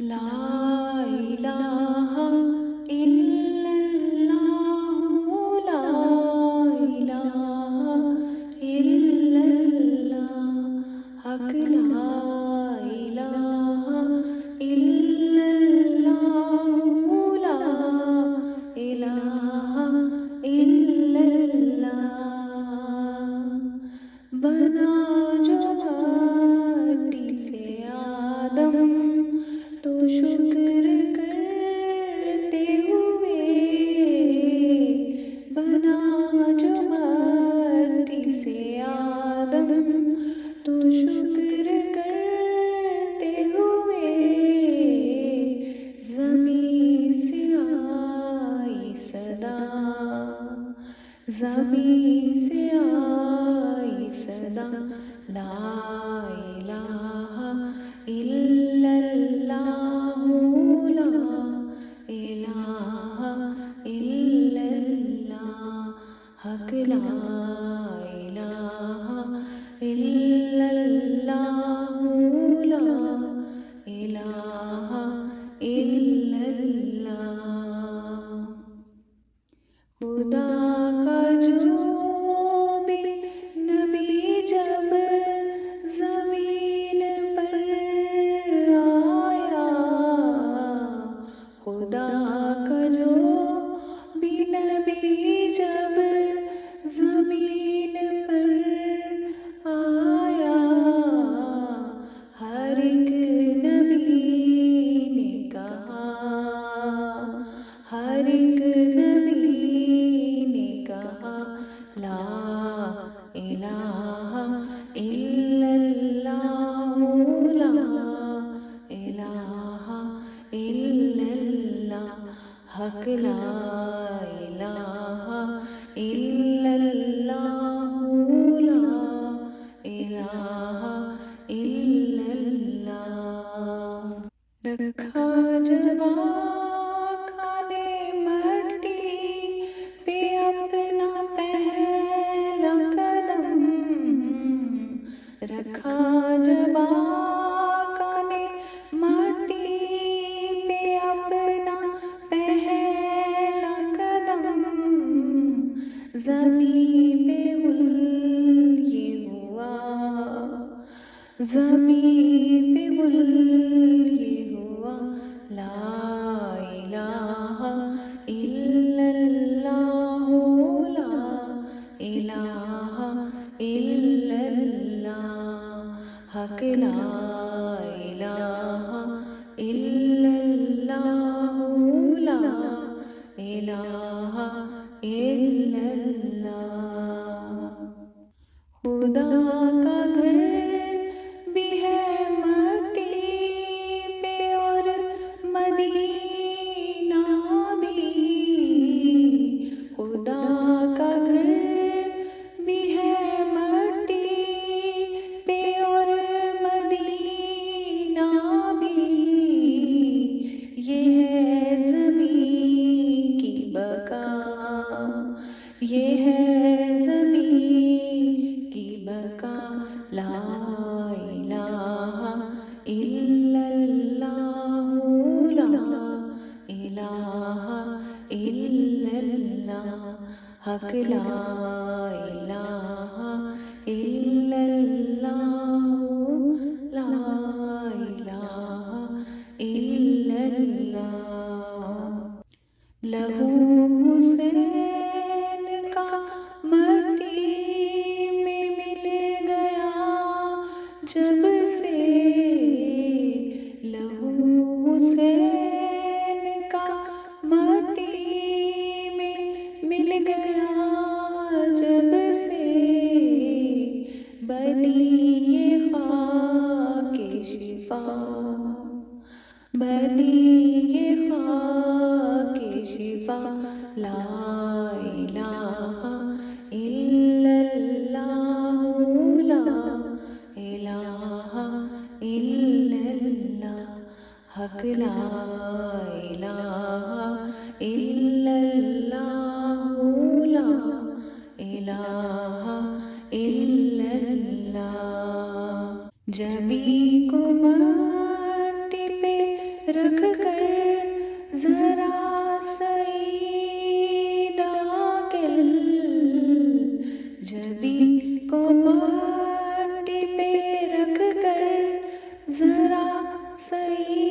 لا الہ الا اللہ، لا الہ الا اللہ، حق لا الہ الا اللہ، لا الہ الا اللہ۔ بنا جو مٹی سے آدم تو شکر کرتے ہوئے، بنا جو مٹی سے آدم تو شکر کرتے ہوئے، زمین سے آئی صدا، زمین سے آئی صدا، لا الہ الا اللہ، لا الہ الا اللہ، حق لا الہ الا اللہ، لا الہ الا اللہ۔ خدا کا جو بھی نبی جب زمین پر آیا، خدا کا جو بھی نبی جب زمین پر آیا، ہر ایک نبی نے کہا، ہر ایک نبی نے کہا، لا الہ الا اللہ، لا الہ الا اللہ، حق لا الہ الا اللہ، لا الہ الا اللہ۔ رکھا جب آقا نے مٹی پہ اپنا پہلا قدم، رکھا جب آقا نے مٹی پہ اپنا پہلا قدم، زمین پہ گل یہ ہوا، زمین پہ گل یہ ہوا، لا الہ الا اللہ، لا الہ الا اللہ، حق لا الہ الا اللہ، لا الہ الا اللہ۔ خدا کا گھر بھی ہے مٹی پہ اور مدینہ بھی، خدا کا گھر بھی ہے مٹی پہ اور مدینہ بھی، یہ ہے زمین کی بقا، یہ ہے زمین کی بقا، لا الہ الا اللہ، لا الہ الا اللہ، حق لا الہ الا اللہ، لا الہ الا اللہ۔ لہو حسین کا مٹی میں مل گیا جب سے، لہو حسین کا مٹی میں مل گیا جب سے، بنی یہ خاک شفا، بنی یہ خاک شفا، لا الہ الا اللہ، لا الہ الا اللہ، حق لا الہ الا اللہ، لا الہ الا اللہ۔ جبیں کو مٹی پہ رکھ کر ذرا سعید عاقل جبی کو پاٹی پہ رکھ کر ذرا سعید